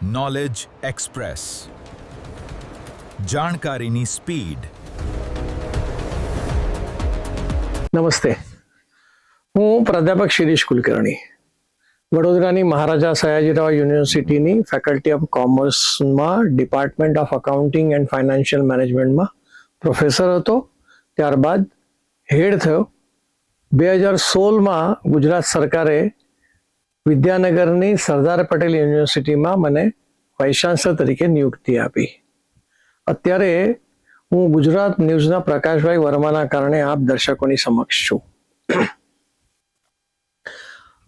Knowledge express, જાણકારીની speed. નમસ્તે, હું પ્રાધ્યાપક શિરીષ કુલકર્ણી, વડોદરાની મહારાજા સયાજીરાવ યુનિવર્સિટીની ફેકલ્ટી ઓફ કોમર્સમાં department of accounting and financial મેનેજમેન્ટમાં પ્રોફેસર હતો. ત્યારબાદ હેડ થયો. 2016માં ગુજરાત સરકારે વિદ્યાનગરની સરદાર પટેલ યુનિવર્સિટીમાં મને વાઇસ ચાન્સલર તરીકે નિયુક્તિ આપી. અત્યારે હું ગુજરાત ન્યૂઝના પ્રકાશભાઈ વર્માના કારણે આપ દર્શકોની સમક્ષ છું.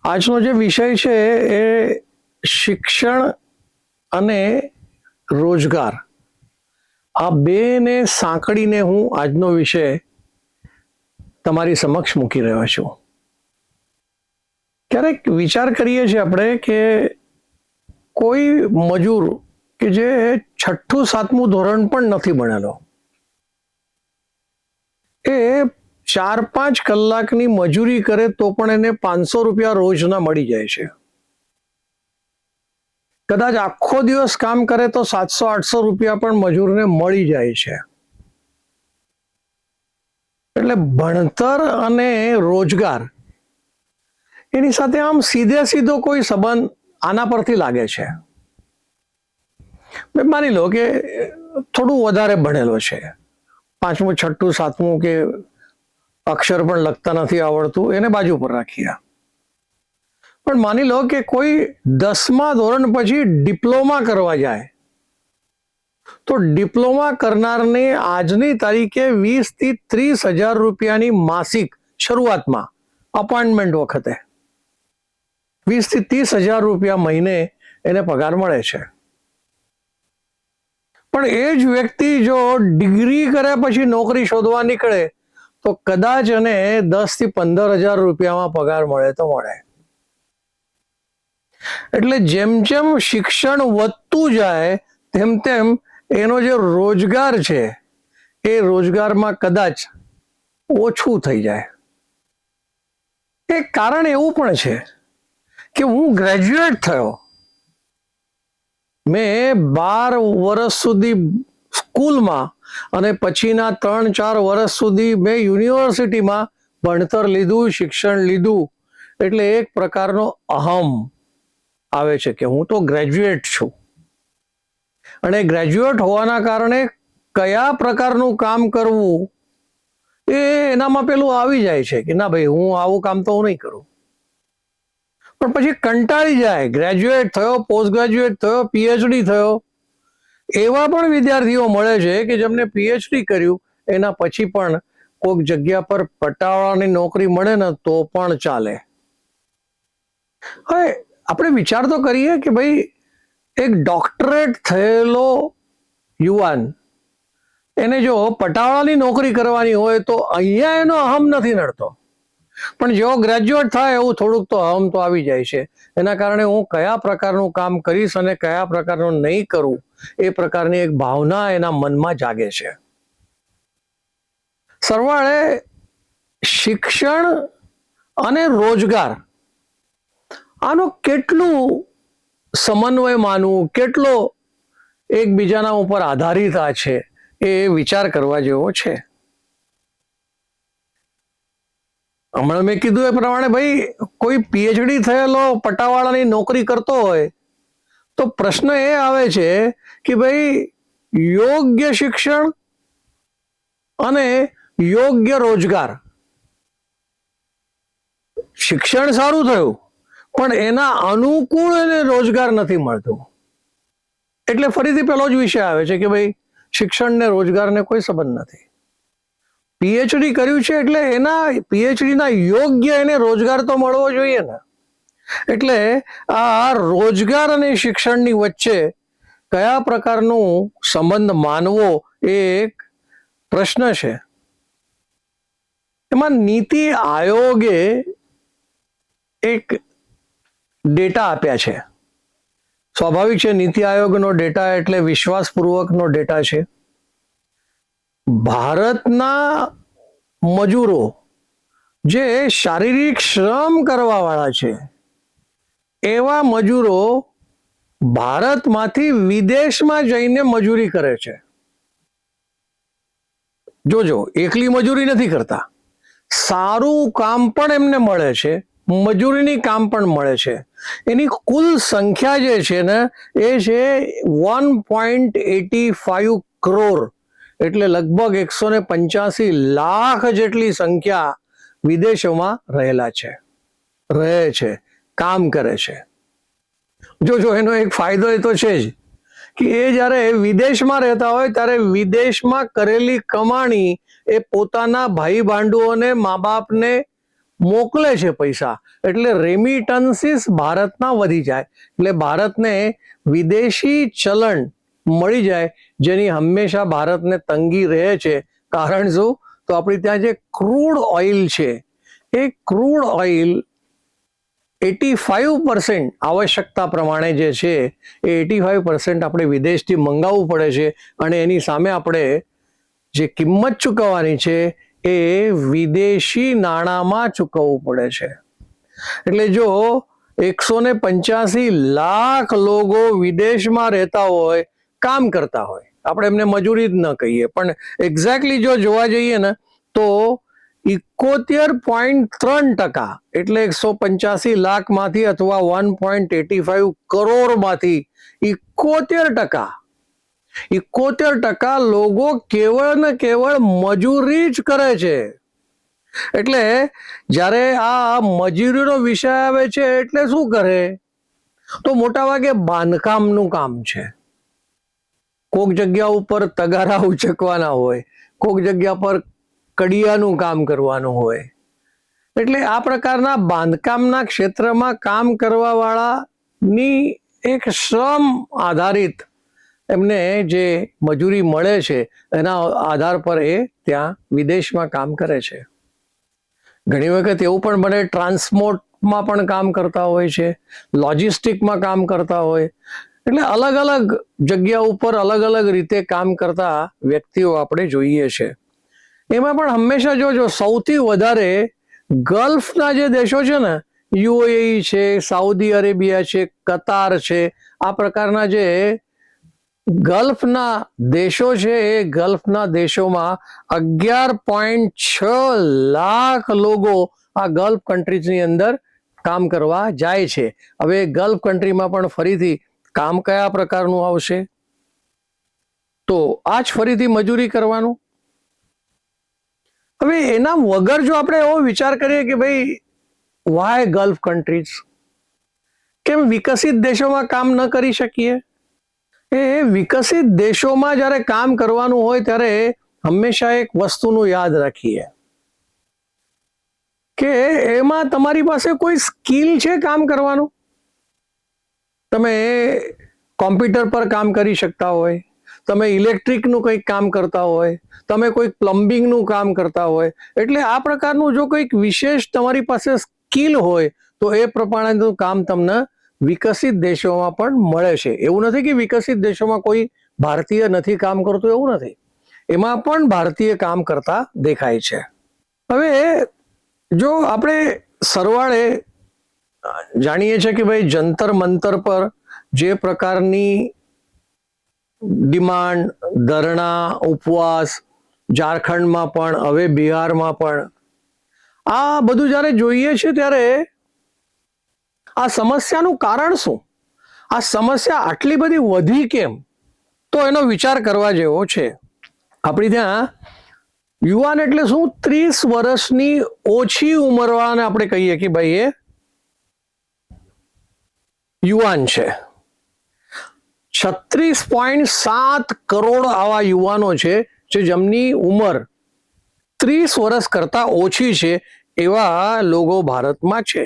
આજનો જે વિષય છે એ શિક્ષણ અને રોજગાર, આ બેને સાંકળીને હું આજનો વિષય તમારી સમક્ષ મૂકી રહ્યો છું. ક્યારેક વિચાર કરીએ છીએ આપણે કે કોઈ મજૂર કે જે 6ઠું 7મું ધોરણ પણ નથી ભણેલો, એ 4-5 કલાકની મજૂરી કરે તો પણ એને 500 રૂપિયા રોજના મળી જાય છે. કદાચ આખો દિવસ કામ કરે તો 700-800 રૂપિયા પણ મજૂરને મળી જાય છે. એટલે ભણતર અને રોજગાર એની સાથે આમ સીધો કોઈ સંબંધ આના પરથી લાગે છે. માની લો કે થોડું વધારે ભણેલો છે, 5મું 6ઠું 7મું કે અક્ષર પણ લખતા નથી આવડતું, એને બાજુ પર રાખીએ. પણ માની લો કે કોઈ 10મા ધોરણ પછી ડિપ્લોમા કરવા જાય, તો ડિપ્લોમા કરનારને આજની તારીખે 20 થી 30 હજાર રૂપિયાની માસિક શરૂઆતમાં અપોઇન્ટમેન્ટ વખતે 20 થી 30 હજાર રૂપિયા મહિને એને પગાર મળે છે. પણ એ જ વ્યક્તિ જો ડિગ્રી કર્યા પછી નોકરી શોધવા નીકળે તો કદાચ એને 10 થી 15 હજાર રૂપિયામાં પગાર મળે તો મળે. એટલે જેમ જેમ શિક્ષણ વધતું જાય તેમ તેમ એનો જે રોજગાર છે એ રોજગારમાં કદાચ ઓછું થઈ જાય. એક કારણ એવું પણ છે કે હું ગ્રેજ્યુએટ થયો, મેં 12 વર્ષ સુધી સ્કૂલમાં અને પછીના 3-4 વર્ષ સુધી મેં યુનિવર્સિટીમાં ભણતર લીધું, શિક્ષણ લીધું. એટલે એક પ્રકારનો અહમ આવે છે કે હું તો ગ્રેજ્યુએટ છું, અને ગ્રેજ્યુએટ હોવાના કારણે કયા પ્રકારનું કામ કરવું એ એનામાં પેલું આવી જાય છે કે ના ભાઈ, હું આવું કામ તો હું નહીં કરું. પણ પછી કંટાળી જાય. ગ્રેજ્યુએટ થયો, પોસ્ટ ગ્રેજ્યુએટ થયો, પીએચડી થયો, એવા પણ વિદ્યાર્થીઓ મળે છે કે જેમને પીએચડી કર્યું એના પછી પણ કોઈક જગ્યા પર પટાવાળાની નોકરી મળે ને તો પણ ચાલે. હવે આપણે વિચાર તો કરીએ કે ભાઈ, એક ડોક્ટરેટ થયેલો યુવાન એને જો પટાવાળાની નોકરી કરવાની હોય તો અહીંયા એનો અહમ નથી નડતો, પણ જેવો ગ્રેજ્યુએટ થાય એવું થોડુંક તો અહમ તો આવી જાય છે. એના કારણે હું કયા પ્રકારનું કામ કરીશ અને કયા પ્રકારનું નહીં કરું એ પ્રકારની એક ભાવના એના મનમાં જાગે છે. સરવાળે શિક્ષણ અને રોજગાર આનો કેટલું સમન્વય માનવું, કેટલો એકબીજાના ઉપર આધારિત આ છે એ વિચાર કરવા જેવો છે. હમણાં મેં કીધું એ પ્રમાણે ભાઈ, કોઈ પીએચડી થયેલો પટાવાળાની નોકરી કરતો હોય તો પ્રશ્ન એ આવે છે કે ભાઈ, યોગ્ય શિક્ષણ અને યોગ્ય રોજગાર. શિક્ષણ સારું થયું પણ એના અનુકૂળ એને રોજગાર નથી મળતું. એટલે ફરીથી પેલો જ વિષય આવે છે કે ભાઈ, શિક્ષણ ને રોજગારને કોઈ સંબંધ નથી. પીએચડી કર્યું છે એટલે એના પીએચડીના યોગ્ય એને રોજગાર તો મળવો જોઈએ ને. એટલે આ રોજગાર અને શિક્ષણની વચ્ચે કયા પ્રકારનું સંબંધ માનવો એ એક પ્રશ્ન છે. એમાં નીતિ આયોગે એક ડેટા આપ્યા છે. સ્વાભાવિક છે, નીતિ આયોગનો ડેટા એટલે વિશ્વાસપૂર્વકનો ડેટા છે. ભારતના મજૂરો જે શારીરિક શ્રમ કરવા વાળા છે એવા મજૂરો ભારતમાંથી વિદેશમાં જઈને મજૂરી કરે છે. જોજો, એકલી મજૂરી નથી કરતા, સારું કામ પણ એમને મળે છે, મજૂરીની કામ પણ મળે છે. એની કુલ સંખ્યા જે છે ને એ છે 1.85 કરોડ, એટલે લગભગ 185 લાખ જેટલી સંખ્યા વિદેશોમાં રહે છે, કામ કરે છે. જો એનો એક ફાયદો એ તો છે જ કે એ જ્યારે વિદેશમાં રહેતા હોય ત્યારે વિદેશમાં કરેલી કમાણી એ પોતાના ભાઈ ભાંડુઓને, મા બાપને મોકલે છે પૈસા, એટલે રેમિટન્સીસ ભારતના વધી જાય, એટલે ભારતને વિદેશી ચલણ મળી જાય, જેની હંમેશા ભારતને તંગી રહે છે. કારણ શું? તો આપણી ત્યાં જે ક્રૂડ ઓઇલ છે એ ક્રૂડ ઓઇલ 85% આવશ્યકતા પ્રમાણે જે છે એ 85% આપણે વિદેશથી મંગાવવું પડે છે, અને એની સામે આપણે જે કિંમત ચૂકવવાની છે એ વિદેશી નાણાંમાં ચૂકવવું પડે છે. એટલે જો 185 લાખ લોકો વિદેશમાં રહેતા હોય, કામ કરતા હોય, આપણે એમને મજૂરી જ ન કહીએ, પણ એક્ઝેક્ટલી જો જોવા જઈએ ને તો 71.3%, એટલે 185 લાખમાંથી અથવા 1.85 કરોડમાંથી 71% લોકો કેવળ ને કેવળ મજૂરી જ કરે છે. એટલે જ્યારે આ મજૂરીનો વિષય આવે છે એટલે શું કરે? તો મોટાભાગે બાંધકામનું કામ છે. કોક જગ્યા ઉપર તગારા ઉચકવાના હોય, કોક જગ્યા પર કડિયાનું કામ કરવાનું હોય. એટલે આ પ્રકારના બાંધકામના ક્ષેત્રમાં કામ કરવા વાળાની એક શ્રમ આધારિત એમને જે મજૂરી મળે છે એના આધાર પર એ ત્યાં વિદેશમાં કામ કરે છે. ઘણી વખત એવું પણ બને ટ્રાન્સપોર્ટમાં પણ કામ કરતા હોય છે, લોજિસ્ટિકમાં કામ કરતા હોય. એટલે અલગ અલગ જગ્યા ઉપર અલગ અલગ રીતે કામ કરતા વ્યક્તિઓ આપણે જોઈએ છે. એમાં પણ હંમેશા જોજો, સૌથી વધારે ગલ્ફના જે દેશો છે ને, યુએઈ છે, સાઉદી અરેબિયા છે, કતાર છે, આ પ્રકારના જે ગલ્ફના દેશો છે એ ગલ્ફના દેશોમાં 11.6 લાખ લોકો આ ગલ્ફ કન્ટ્રીઝની અંદર કામ કરવા જાય છે. હવે ગલ્ફ કન્ટ્રીમાં પણ ફરીથી કામ કયા પ્રકારનું આવશે? તો આ જ ફરીથી મજૂરી કરવાનું. હવે એના વગર જો આપણે એવો વિચાર કરીએ કે ભાઈ વાય ગલ્ફ કન્ટ્રીઝ, કેમ વિકસિત દેશોમાં કામ ન કરી શકીએ? એ વિકસિત દેશોમાં જ્યારે કામ કરવાનું હોય ત્યારે હંમેશા એક વસ્તુનું યાદ રાખીએ કે એમાં તમારી પાસે કોઈ સ્કિલ છે કામ કરવાનું. તમે કોમ્પ્યુટર પર કામ કરી શકતા હોય, તમે ઇલેક્ટ્રિકનું કંઈક કામ કરતા હોય, તમે કોઈક પ્લમ્બિંગનું કામ કરતા હોય. એટલે આ પ્રકારનું જો કંઈક વિશેષ તમારી પાસે સ્કિલ હોય તો એ પ્રમાણેનું કામ તમને વિકસિત દેશોમાં પણ મળે છે. એવું નથી કે વિકસિત દેશોમાં કોઈ ભારતીય નથી કામ કરતું, એવું નથી. એમાં પણ ભારતીય કામ કરતા દેખાય છે. હવે જો આપણે સરવાળે જાણીએ છીએ કે ભાઈ જંતર મંતર પર જે પ્રકારની ડિમાન્ડ, ધરણા, ઉપવાસ, ઝારખંડમાં પણ, હવે બિહારમાં પણ, આ બધું જ્યારે જોઈએ છે ત્યારે આ સમસ્યાનું કારણ શું? આ સમસ્યા આટલી બધી વધી કેમ? તો એનો વિચાર કરવા જેવો છે. આપણી ત્યાં યુવાન એટલે શું? 30 વર્ષની ઓછી ઉંમરવાળાને આપણે કહીએ કે ભાઈ એ યુવાન છે. 36.7 કરોડ આવા યુવાનો છે જે જેમની ઉંમર 30 વર્ષ કરતા ઓછી છે, એવા લોકો ભારતમાં છે.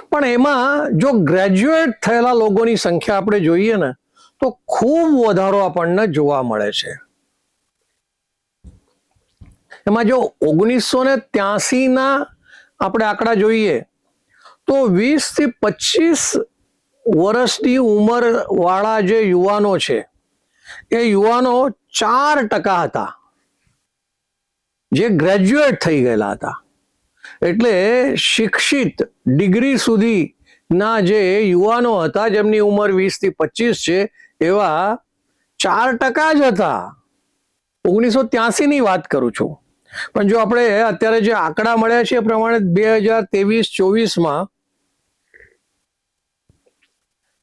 પણ એમાં જો ગ્રેજ્યુએટ થયેલા લોકોની સંખ્યા આપણે જોઈએ ને તો ખૂબ વધારો આપણને જોવા મળે છે. એમાં જો 1983ના આપણે આંકડા જોઈએ તો 20 થી 25 વર્ષની ઉંમર વાળા જે યુવાનો છે એ યુવાનો 4% હતા જે ગ્રેજ્યુએટ થઈ ગયેલા હતા. એટલે શિક્ષિત, ડિગ્રી સુધી ના જે યુવાનો હતા જેમની ઉંમર 20 થી 25 છે એવા 4% જ હતા. 1983 ની વાત કરું છું. પણ જો આપણે અત્યારે જે આંકડા મળ્યા છે એ પ્રમાણે 2023-24માં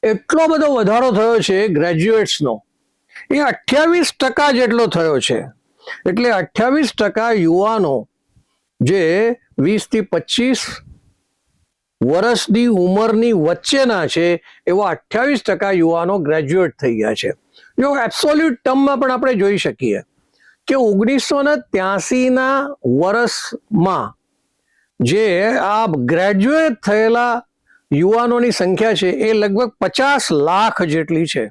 એટલો બધો વધારો થયો છે ગ્રેજ્યુએટ્સનો, એ 28% જેટલો થયો છે. એટલે 28% યુવાનો જે 20 થી 25 વર્ષની ઉંમરની વચ્ચેના છે એવા 28% યુવાનો ગ્રેજ્યુએટ થઈ ગયા છે. જો એબ્સોલ્યુટ ટર્મમાં પણ આપણે જોઈ શકીએ કે 1983ના વર્ષમાં જે આ ગ્રેજ્યુએટ થયેલા યુવાનોની સંખ્યા છે એ લગભગ 50 લાખ જેટલી છે.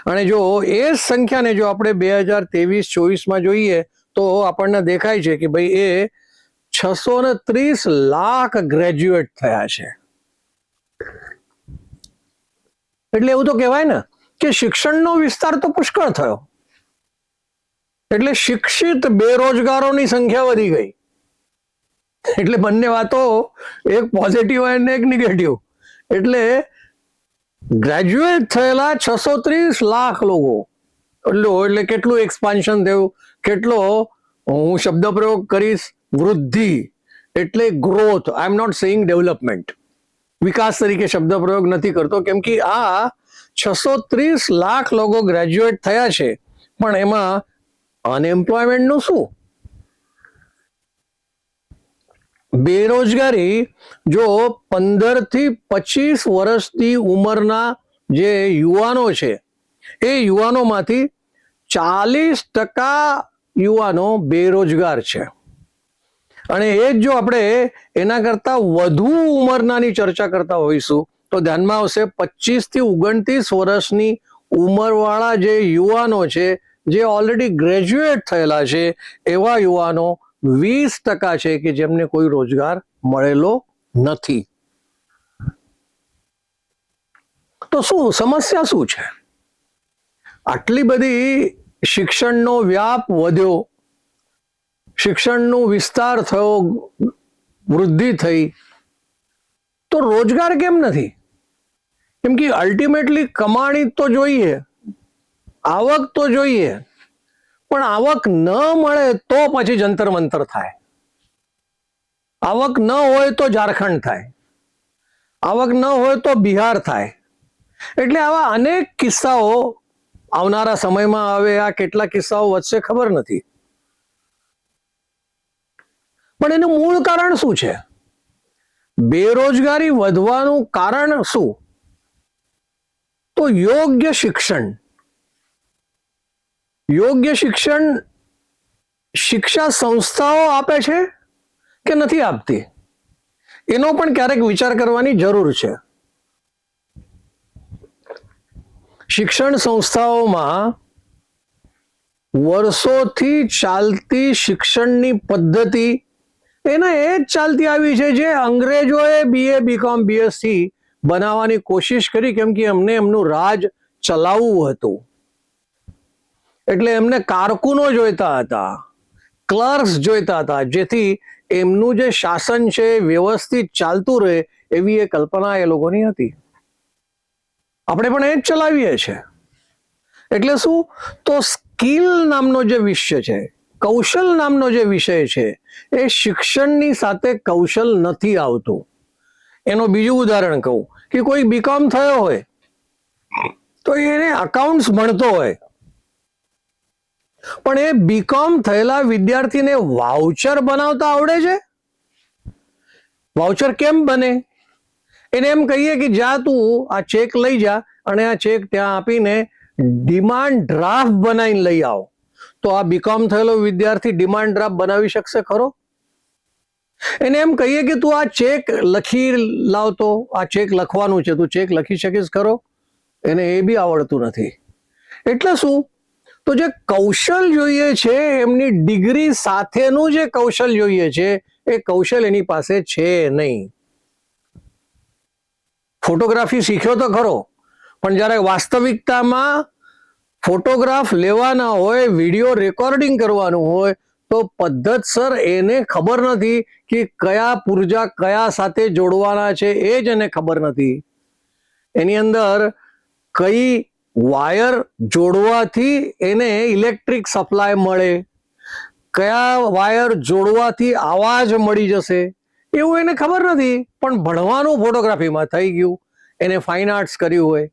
અને જો એ જ સંખ્યાને જો આપણે 2023-24માં જોઈએ તો આપણને દેખાય છે કે ભાઈ એ 630 લાખ ગ્રેજ્યુએટ થયા છે. એટલે એવું તો કહેવાય ને કે શિક્ષણનો વિસ્તાર તો પુષ્કળ થયો. એટલે શિક્ષિત બેરોજગારોની સંખ્યા વધી ગઈ. એટલે બંને વાતો, એક પોઝિટિવ અને એક નેગેટિવ. એટલે ગ્રેજ્યુએટ થયેલા 630 લાખ લોકો, એટલે કેટલું એક્સપાન્શન થયું, કેટલો, હું શબ્દ પ્રયોગ કરીશ વૃદ્ધિ, એટલે growth. I am not saying development, વિકાસ તરીકે શબ્દ પ્રયોગ નથી કરતો, કેમ કે આ 630 લાખ લોકો ગ્રેજ્યુએટ થયા છે. પણ એમાં અનએમ્પ્લોયમેન્ટનું શું? બેરોજગારી જો 15 થી 25 વર્ષની ઉંમરના જે યુવાનો છે એ યુવાનોમાંથી 40% યુવાનો બેરોજગાર છે. અને એ જ જો આપણે એના કરતા વધુ ઉંમરનાની ચર્ચા કરતા હોઈશું તો ધ્યાનમાં આવશે 25 થી 29 વર્ષની ઉંમરવાળા જે યુવાનો છે જે ઓલરેડી ગ્રેજ્યુએટ થયેલા છે એવા યુવાનો 20% છે કે જેમને કોઈ રોજગાર મળેલો નથી. તો શું સમસ્યા શું છે? આટલી બધી શિક્ષણનો વ્યાપ વધ્યો, શિક્ષણનો વિસ્તાર થયો, વૃદ્ધિ થઈ, તો રોજગાર કેમ નથી? કેમ કે અલ્ટિમેટલી કમાણી તો જોઈએ, આવક તો જોઈએ, પણ આવક ન મળે તો પછી જંતર મંતર થાય. આવક ન હોય તો ઝારખંડ થાય, આવક ન હોય તો બિહાર થાય. એટલે આવા અનેક કિસ્સાઓ આવનારા સમયમાં આવે. આ કેટલા કિસ્સાઓ વધશે ખબર નથી. પણ એનું મૂળ કારણ શું છે? બેરોજગારી વધવાનું કારણ શું? તો યોગ્ય શિક્ષણ. યોગ્ય શિક્ષણ શિક્ષા સંસ્થાઓ આપે છે કે નથી આપતી, એનો પણ ક્યારેક વિચાર કરવાની જરૂર છે. શિક્ષણ સંસ્થાઓમાં વર્ષોથી ચાલતી શિક્ષણની પદ્ધતિ એને એ જ ચાલતી આવી છે જે અંગ્રેજોએ BA, BCom, BSc બનાવવાની કોશિશ કરી, કેમ કે એમને એમનું રાજ ચલાવવું હતું. એટલે એમને કારકુનો જોઈતા હતા, ક્લર્ક્સ જોઈતા હતા, જેથી એમનું જે શાસન છે વ્યવસ્થિત ચાલતું રહે એવી એ કલ્પના એ લોકોની હતી. આપણે પણ એ જ ચલાવીએ છીએ. એટલે શું? તો સ્કિલ નામનો જે વિષય છે, કૌશલ નામનો જે વિષય છે, એ શિક્ષણની સાથે કૌશલ નથી આવતું. એનું બીજું ઉદાહરણ કહું કે કોઈ બીકોમ થયો હોય તો એને અકાઉન્ટ્સ ભણતો હોય, પણ એ બીકોમ થયેલા વિદ્યાર્થીને વાઉચર બનાવતા આવડે છે? વાઉચર કેમ બને? એને એમ કહીએ કે જા તું આ ચેક લઈ જા અને આ ચેક ત્યાં આપીને ડિમાન્ડ ડ્રાફ્ટ બનાવીને લઈ આવો, તો આ બીકોમ થયેલો વિદ્યાર્થી ડિમાન્ડ ડ્રાફ્ટ બનાવી શકશે ખરો? એને એમ કહીએ કે તું આ ચેક લખી લાવતો, આ ચેક લખવાનું છે, તું ચેક લખી શકીશ ખરો? એને એ બી આવડતું નથી. એટલે શું? તો જે કૌશલ જોઈએ છે, એમની ડિગ્રી સાથેનું જે કૌશલ જોઈએ છે એ કૌશલ એની પાસે છે નહીં. ફોટોગ્રાફી શીખ્યો તો ખરો, પણ જ્યારે વાસ્તવિકતામાં ફોટોગ્રાફ લેવાના હોય, વિડીયો રેકોર્ડિંગ કરવાનું હોય, તો પદ્ધતસર એને ખબર નથી કે કયા પુર્જા કયા સાથે જોડવાના છે, એ જ એને ખબર નથી. એની અંદર કઈ વાયર જોડવાથી એને ઇલેક્ટ્રિક સપ્લાય મળે, કયા વાયર જોડવાથી આવાજ મળી જશે, એવું એને ખબર નથી. પણ ભણવાનું ફોટોગ્રાફીમાં થઈ ગયું, એને ફાઇન આર્ટ્સ કર્યું હોય,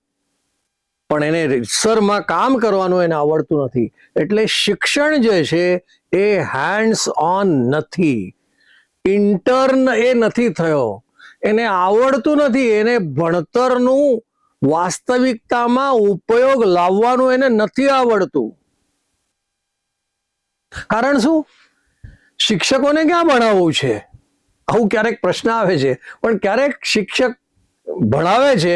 પણ એને રિસર્ચમાં કામ કરવાનું એને આવડતું નથી. એટલે શિક્ષણ જે છે એ હેન્ડ્સ ઓન નથી, ઇન્ટર્ન એ નથી થયો, એને આવડતું નથી, એને ભણતરનું વાસ્તવિકતામાં ઉપયોગ લાવવાનું એને નથી આવડતું. કારણ શું? શિક્ષકોને ક્યાં ભણાવવું છે? આવું ક્યારેક પ્રશ્ન આવે છે. પણ ક્યારેક શિક્ષક ભણાવે છે,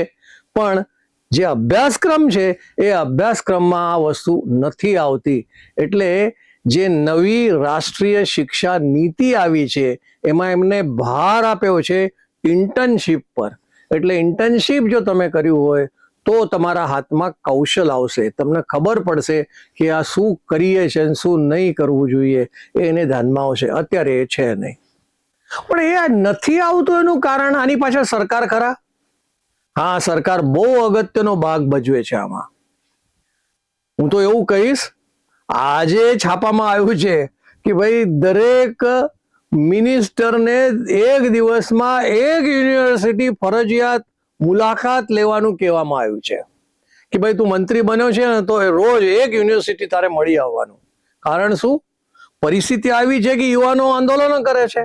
પણ જે અભ્યાસક્રમ છે એ અભ્યાસક્રમમાં આ વસ્તુ નથી આવતી. એટલે જે નવી રાષ્ટ્રીય શિક્ષા નીતિ આવી છે એમાં એમને ભાર આપ્યો છે ઇન્ટર્નશીપ પર. એટલે ઇન્ટર્નશીપ જો તમે કર્યું હોય તો તમારા હાથમાં કૌશલ આવશે, તમને ખબર પડશે કે આ શું કરીએ છે અને શું નહીં કરવું જોઈએ, એ એને ધ્યાનમાં આવશે. અત્યારે એ છે નહીં. પણ એ નથી આવતું એનું કારણ આની પાછળ સરકાર ખરા? હા, સરકાર બહુ અગત્યનો ભાગ ભજવે છે આમાં. હું તો એવું કહીશ, આજે છાપામાં આવ્યું છે કે ભાઈ દરેક મિનિસ્ટરને એક દિવસમાં એક યુનિવર્સિટી ફરજિયાત મુલાકાત લેવાનું કહેવામાં આવ્યું છે કે ભાઈ તું મંત્રી બન્યો છે ને તો રોજ એક યુનિવર્સિટી તારે મળી આવવાનું. કારણ શું? પરિસ્થિતિ આવી છે કે યુવાનો આંદોલન કરે છે.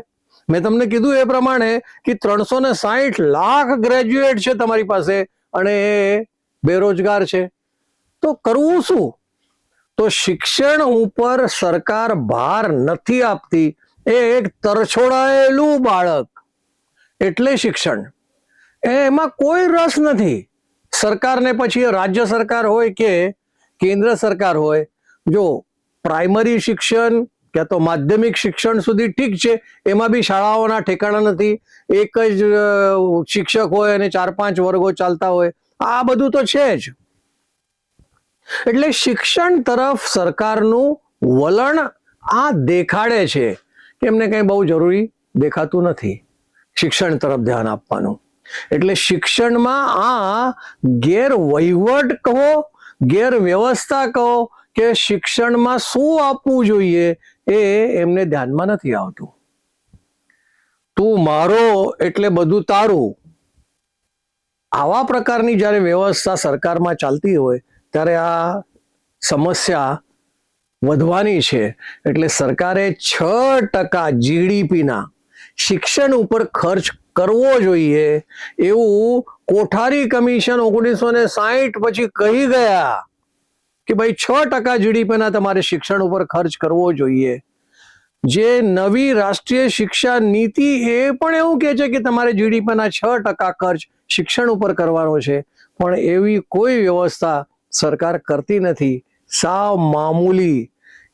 મેં તમને કીધું એ પ્રમાણે કે 360 લાખ ગ્રેજ્યુએટ છે તમારી પાસે અને એ બેરોજગાર છે. તો કરવું શું? તો શિક્ષણ ઉપર સરકાર ભાર નથી આપતી. એ એક તરછોડાયેલું બાળક એટલે શિક્ષણ, એમાં કોઈ રસ નથી. સરકારને પછી રાજ્ય સરકાર હોય કે કેન્દ્ર સરકાર હોય, જો પ્રાઇમરી શિક્ષણ ક્યાં તો માધ્યમિક શિક્ષણ સુધી ઠીક છે, એમાં બી શાળાઓના ઠેકાણા નથી. એક જ શિક્ષક હોય અને 4-5 વર્ગો ચાલતા હોય, આ બધું તો છે જ. એટલે શિક્ષણ તરફ સરકારનું વલણ આ દેખાડે છે કે એમને કંઈ બહુ જરૂરી દેખાતું નથી શિક્ષણ તરફ ધ્યાન આપવાનું. એટલે શિક્ષણમાં આ ગેરવહીવટ કહો, ગેરવ્યવસ્થા કહો કે શિક્ષણમાં શું આપવું જોઈએ એ એમને ધ્યાનમાં નથી આવતું. તું મારો એટલે બધું તારું, આવા પ્રકારની જ્યારે વ્યવસ્થા સરકારમાં ચાલતી હોય ત્યારે આ સમસ્યા વધવાની છે. એટલે સરકારે 6% જીડીપીના શિક્ષણ ઉપર ખર્ચ કરવો જોઈએ એવું કોઠારી કમિશન 1960 પછી કહી ગયા કે ભાઈ 6% જીડીપીના તમારે શિક્ષણ ઉપર ખર્ચ કરવો જોઈએ. જે નવી રાષ્ટ્રીય શિક્ષા નીતિ એ પણ એવું કહે છે કે તમારે જીડીપીના 6% ખર્ચ શિક્ષણ ઉપર કરવાનો છે. પણ એવી કોઈ વ્યવસ્થા સરકાર કરતી નથી. સાવ મામૂલી,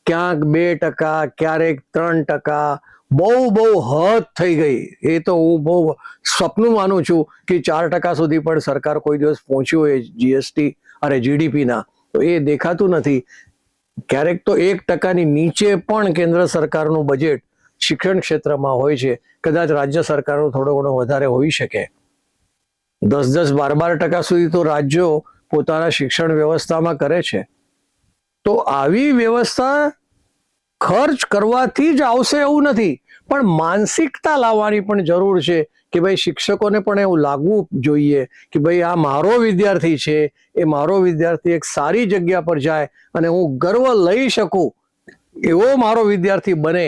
ક્યાંક 2%, ક્યારેક 3%, બહુ હદ થઈ ગઈ. એ તો હું બહુ સ્વપ્ન માનું છું કે 4% સુધી પણ સરકાર કોઈ દિવસ પહોંચ્યું હોય જીએસટી અરે જીડીપીના, તો એ દેખાતું નથી. ક્યારેક તો 1%ની નીચે પણ કેન્દ્ર સરકારનું બજેટ શિક્ષણ ક્ષેત્રમાં હોય છે. કદાચ રાજ્ય સરકારનો થોડો ઘણો વધારે હોઈ શકે. 10-10, 12% સુધી તો રાજ્યો પોતાના શિક્ષણ વ્યવસ્થામાં કરે છે. તો આવી વ્યવસ્થા ખર્ચ કરવાથી જ આવશે એવું નથી, પણ માનસિકતા લાવવાની પણ જરૂર છે કે ભાઈ શિક્ષકોને પણ એવું લાગવું જોઈએ કે ભાઈ આ મારો વિદ્યાર્થી છે, એ મારો વિદ્યાર્થી એક સારી જગ્યા પર જાય અને હું ગર્વ લઈ શકું એવો મારો વિદ્યાર્થી બને,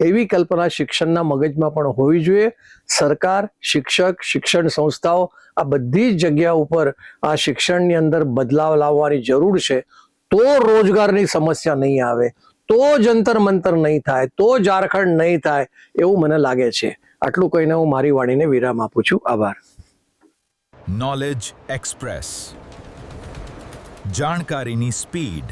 એવી કલ્પના શિક્ષણના મગજમાં પણ હોવી જોઈએ. સરકાર, શિક્ષક, શિક્ષણ સંસ્થાઓ આ બધી જ જગ્યા ઉપર આ શિક્ષણની અંદર બદલાવ લાવવાની જરૂર છે. તો રોજગારની સમસ્યા નહીં આવે, તો જંતર મંતર નહીં થાય, તો ઝારખંડ નહીં થાય એવું મને લાગે છે. આટલું કહીને હું મારી વાણીને વિરામ આપું છું. આભાર. નોલેજ એક્સપ્રેસ, જાણકારીની સ્પીડ.